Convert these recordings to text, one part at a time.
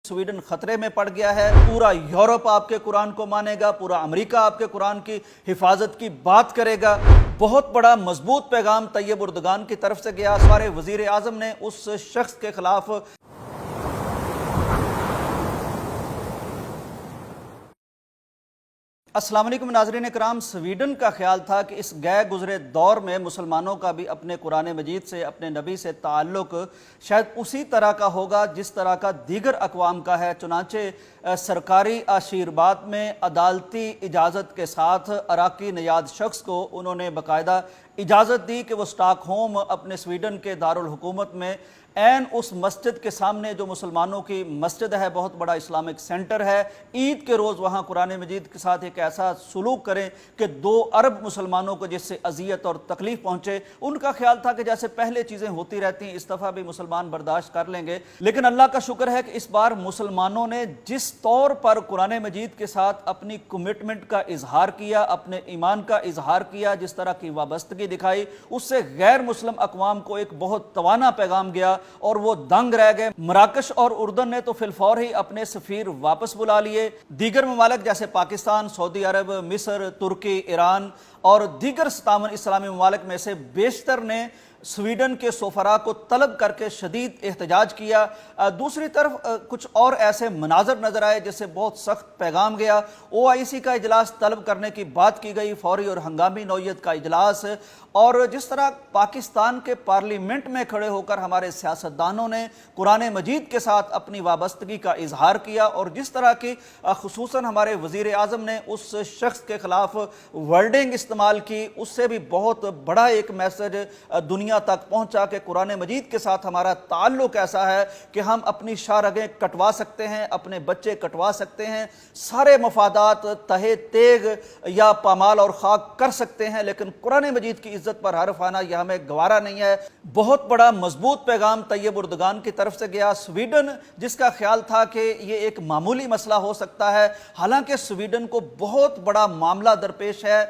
Sweden खतरे में पड़ गया है। पूरा यूरोप आपके कुरान को मानेगा, पूरा अमेरिका आपके कुरान की हिफाजत की बात करेगा। बहुत बड़ा मजबूत पैगाम तैयब उर्दगान की तरफ से गया। सारे वजीर आजम ने उस शख्स के खिलाफ अस्सलाम वालेकुम नाज़रीन इकराम। स्वीडन का ख्याल था कि इस गए गुजरे दौर में मुसलमानों का भी अपने कुरान मजीद से, अपने नबी से ताल्लुक़ शायद उसी तरह का होगा जिस तरह का दीगर अक़वाम का है। चुनांचे सरकारी आशीर्वाद में अदालती इजाज़त के साथ अराकी नयाद शख्स को उन्होंने बाकायदा इजाज़त दी कि वो स्टॉकहोम अपने स्वीडन के दारुल हुकूमत में ऐन उस मस्जिद के सामने जो मुसलमानों की मस्जिद है, बहुत बड़ा इस्लामिक सेंटर है, ईद के रोज़ वहाँ कुरान मजीद के साथ एक ऐसा सलूक करें कि 2 अरब मुसलमानों को जिससे अजियत और तकलीफ़ पहुँचे। उनका ख्याल था कि जैसे पहले चीज़ें होती रहती हैं इस दफ़ा भी मुसलमान बर्दाश्त कर लेंगे। लेकिन अल्लाह का शुक्र है कि इस बार मुसलमानों ने जिस तौर पर कुरान मजीद के साथ अपनी कमिटमेंट का इजहार किया, अपने ईमान का इजहार किया, जिस तरह की वाबस्तगी दिखाई, उससे गैर मुस्लिम अक़वाम को एक बहुत तवाना पैगाम गया और वो दंग रह गए। मराकश और उर्दन ने तो फिलफौर ही अपने सफीर वापस बुला लिए। दीगर ममालिक जैसे पाकिस्तान, सऊदी अरब, मिस्र, तुर्की, ईरान और दीगर 57 इस्लामी ममालिक में से बेशतर ने स्वीडन के सोफरा को तलब करके शदीद एहतजाज किया। दूसरी तरफ कुछ और ऐसे मनाजर नजर आए जिससे बहुत सख्त पैगाम गया। OIC का इजलास तलब करने की बात की गई, फौरी और हंगामी नौयत का इजलास। और जिस तरह पाकिस्तान के पार्लियामेंट में खड़े होकर हमारे सियासतदानों ने कुरान मजीद के साथ अपनी वाबस्तगी का इजहार किया, और जिस तरह की खुसूसन हमारे वजीर आजम ने उस शख्स के खिलाफ वर्डिंग इस्तेमाल की, उससे भी बहुत बड़ा एक मैसेज दुनिया तक पहुंचा कि कुरान मजीद के साथ हमारा ताल्लुक ऐसा है कि हम अपनी शारगें कटवा सकते हैं, अपने बच्चे कटवा सकते हैं, सारे मफादात तहे तेग या पामाल और खाक कर सकते हैं, लेकिन कुरान मजीद की इज्जत पर हर्फ आना यह हमें गवारा नहीं है। बहुत बड़ा मजबूत पैगाम तैयब उर्दगान की तरफ से गया। स्वीडन जिसका ख्याल था कि ये एक मामूली मसला हो सकता है, हालांकि स्वीडन को बहुत बड़ा मामला दरपेश है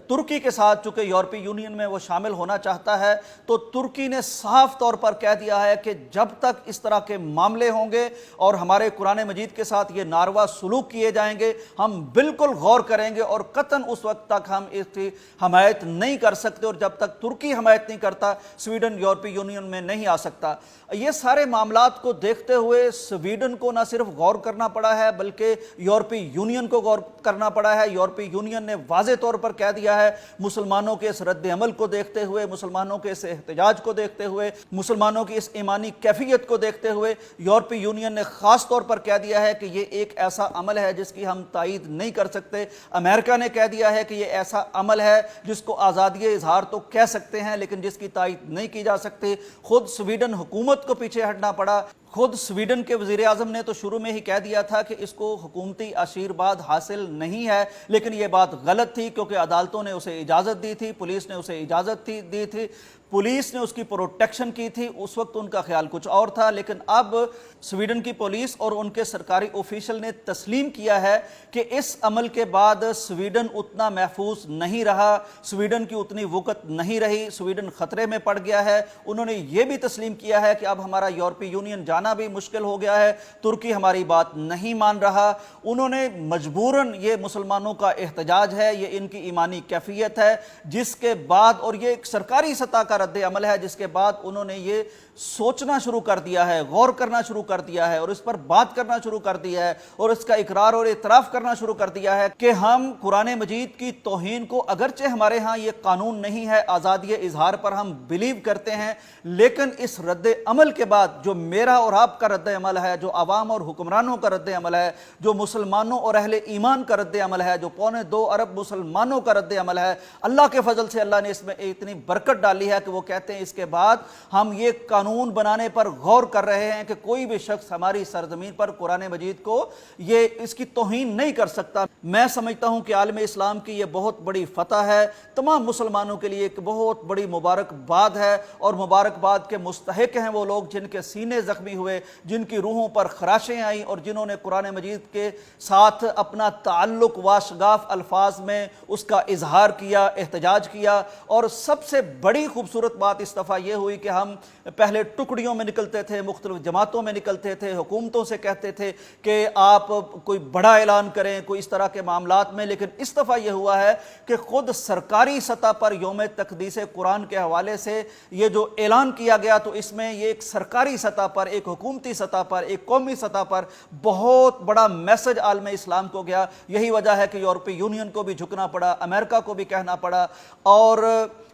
तुर्की के साथ। चूंकि यूरोपीय यूनियन में वो शामिल होना चाहता है, तो तुर्की ने साफ तौर पर कह दिया है कि जब तक इस तरह के मामले होंगे और हमारे कुरान मजीद के साथ ये नारवा सलूक किए जाएंगे, हम बिल्कुल गौर करेंगे और कतन उस वक्त तक हम इसकी हमायत नहीं कर सकते। और जब तक तुर्की हमायत नहीं करता, स्वीडन यूरोपीय यूनियन में नहीं आ सकता। ये सारे मामलात को देखते हुए स्वीडन को न सिर्फ गौर करना पड़ा है, बल्कि यूरोपीय यूनियन को गौर करना पड़ा है। यूरोपीय यूनियन ने वाज़े तौर पर कह दिया है, मुसलमानों के इस रद्द अमल को देखते हुए, मुसलमानों के इस एहतजाज को देखते हुए, मुसलमानों की इस ईमानी कैफियत को देखते हुए, यूरोपीय यूनियन ने खास तौर पर कह दिया है कि ये एक ऐसा अमल है जिसकी हम तायीद नहीं कर सकते। अमेरिका ने कह दिया है कि ये ऐसा अमल है जिसको आज़ादी इजहार तो कह सकते हैं, लेकिन जिसकी तायीद नहीं की जा सकती। खुद स्वीडन हुकूमत को पीछे हटना पड़ा। खुद स्वीडन के वजीर आजम ने तो शुरू में ही कह दिया था कि इसको हुकूमती आशीर्वाद हासिल नहीं है, लेकिन यह बात गलत थी क्योंकि अदालतों ने उसे इजाज़त दी थी, पुलिस ने उसे इजाज़त दी थी, पुलिस ने उसकी प्रोटेक्शन की थी। उस वक्त उनका ख्याल कुछ और था, लेकिन अब स्वीडन की पुलिस और उनके सरकारी ऑफिशियल ने तस्लीम किया है कि इस अमल के बाद स्वीडन उतना महफूज नहीं रहा, स्वीडन की उतनी वक़्त नहीं रही, स्वीडन खतरे में पड़ गया है। उन्होंने ये भी तस्लीम किया है कि अब हमारा यूरोपीय यूनियन जाना भी मुश्किल हो गया है, तुर्की हमारी बात नहीं मान रहा। उन्होंने मजबूरन, ये मुसलमानों का एहतजाज है, ये इनकी ईमानी कैफियत है, जिसके बाद, और ये एक सरकारी सतह का रद्द अमल है, जिसके बाद उन्होंने ये सोचना शुरू कर दिया है, गौर करना शुरू कर दिया है और इस पर बात करना शुरू कर दिया है और इसका इकरार और इतराफ़ करना शुरू कर दिया है कि हम कुरान मजीद की तौहीन को, अगरचे हमारे यहाँ ये कानून नहीं है, आज़ादी इजहार पर हम बिलीव करते हैं, लेकिन इस रद्द अमल के बाद जो मेरा और आपका रद्द अमल है, जो अवाम और हुक्मरानों का रद्द अमल है, जो मुसलमानों और अहले ईमान का रद्द अमल है, जो 2.25 अरब मुसलमानों का रद्द अमल है, अल्लाह के फजल से अल्लाह ने इसमें इतनी बरकत डाली है कि वो कहते हैं इसके बाद हम ये कानून बनाने पर गौर कर रहे हैं कि कोई भी शख्स हमारी सरजमीन पर कुरान मजीद को ये इसकी तौहीन नहीं कर सकता। मैं समझता हूं कि आलम इस्लाम की ये बहुत बड़ी फतह है, तमाम मुसलमानों के लिए एक बहुत बड़ी मुबारकबाद है, और मुबारकबाद के मुस्तहिक हैं वो लोग जिनके सीने जख्मी हुए, जिनकी रूहों पर खराशें आई और जिन्होंने कुरान मजीद के साथ अपना ताल्लुक वाशगाफ अल्फाज में उसका इजहार किया, एहतजाज किया। और सबसे बड़ी खूबसूरत खूबसूरत बात इस दफ़ा ये हुई कि हम पहले टुकड़ियों में निकलते थे, मुख्तलिफ जमातों में निकलते थे, हुकूमतों से कहते थे कि आप कोई बड़ा ऐलान करें, कोई इस तरह के मामलात में। लेकिन इस दफ़ा ये हुआ है कि खुद सरकारी सतह पर यौम तक़दीस कुरान के हवाले से ये जो ऐलान किया गया, तो इसमें ये एक सरकारी सतह पर, एक हुकूमती सतह पर, एक कौमी सतह पर बहुत बड़ा मैसेज आलम इस्लाम को गया। यही वजह है कि यूरोपीय यूनियन को भी झुकना पड़ा, अमेरिका को भी कहना पड़ा और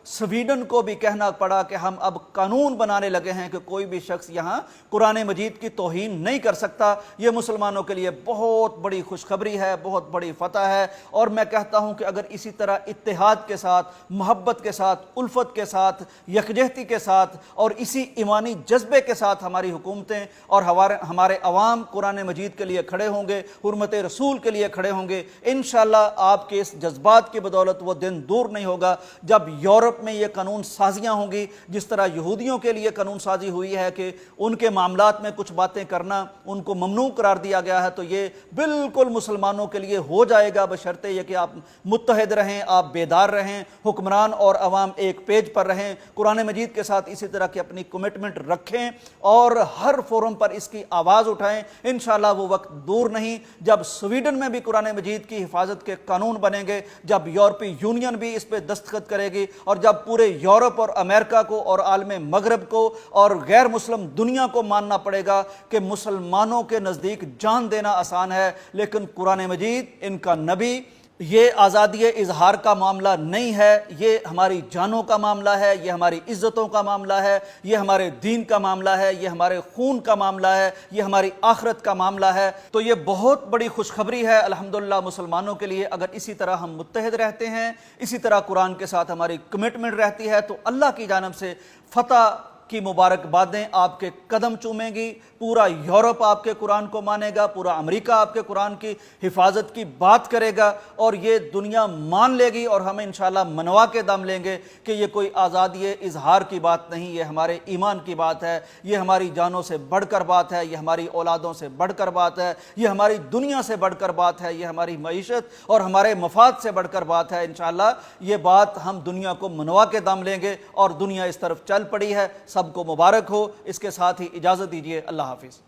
स्वीडन को भी कहना पड़ा कि हम अब कानून बनाने लगे हैं कि कोई भी शख्स यहाँ कुरान मजीद की तौहीन नहीं कर सकता। ये मुसलमानों के लिए बहुत बड़ी खुशखबरी है, बहुत बड़ी फतह है। और मैं कहता हूँ कि अगर इसी तरह इत्तेहाद के साथ, मोहब्बत के साथ, उल्फत के साथ, यकजहती के साथ और इसी ईमानी जज्बे के साथ हमारी हुकूमतें और हमारे अवाम कुरान मजीद के लिए खड़े होंगे, हुर्मत रसूल के लिए खड़े होंगे, इंशाअल्लाह आपके इस जज्बात की बदौलत वो दिन दूर नहीं होगा जब यूरोप में ये कानून साजियां होंगी। जिस तरह यहूदियों के लिए कानून साजी हुई है कि उनके मामलात में कुछ बातें करना उनको ममनू करार दिया गया है, तो ये बिल्कुल मुसलमानों के लिए हो जाएगा, बशर्ते ये कि आप मुत्तहिद रहें, आप बेदार रहें, हुक्मरान और अवाम एक पेज पर रहें, कुरान मजीद के साथ इसी तरह की अपनी कमिटमेंट रखें और हर फोरम पर इसकी आवाज़ उठाएं। इंशाअल्लाह वो वक्त दूर नहीं जब स्वीडन में भी कुरान मजीद की हिफाजत के कानून बनेंगे, जब यूरोपीय यूनियन भी इस पर दस्तखत करेगी और जब पूरे यूरोप और अमेरिका को और आलम मगरब को और गैर मुस्लिम दुनिया को मानना पड़ेगा कि मुसलमानों के नज़दीक जान देना आसान है, लेकिन कुरान मजीद, इनका नबी, ये आज़ादी इजहार का मामला नहीं है, ये हमारी जानों का मामला है, ये हमारी इज्जतों का मामला है, ये हमारे दीन का मामला है, ये हमारे खून का मामला है, ये हमारी आखिरत का मामला है। तो ये बहुत बड़ी खुशखबरी है अल्हम्दुलिल्लाह मुसलमानों के लिए। अगर इसी तरह हम मुत्तहिद रहते हैं, इसी तरह कुरान के साथ हमारी कमिटमेंट रहती है, तो अल्लाह की जानिब से फतह की मुबारकबादें आपके कदम चूमेंगी। पूरा यूरोप आपके कुरान को मानेगा, पूरा अमेरिका आपके कुरान की हिफाजत की बात करेगा और ये दुनिया मान लेगी और हम इंशाअल्लाह मनवा के दम लेंगे कि ये कोई आज़ादी इजहार की बात नहीं, ये हमारे ईमान की बात है, ये हमारी जानों से बढ़कर बात है, ये हमारी औलादों से बढ़कर बात है, ये हमारी दुनिया से बढ़कर बात है, ये हमारी मईशत और हमारे मफाद से बढ़कर बात है। इंशाअल्लाह ये बात हम दुनिया को मनवा के दम लेंगे और दुनिया इस तरफ चल पड़ी है। सबको मुबारक हो। इसके साथ ही इजाज़त दीजिए। अल्लाह हाफिज़।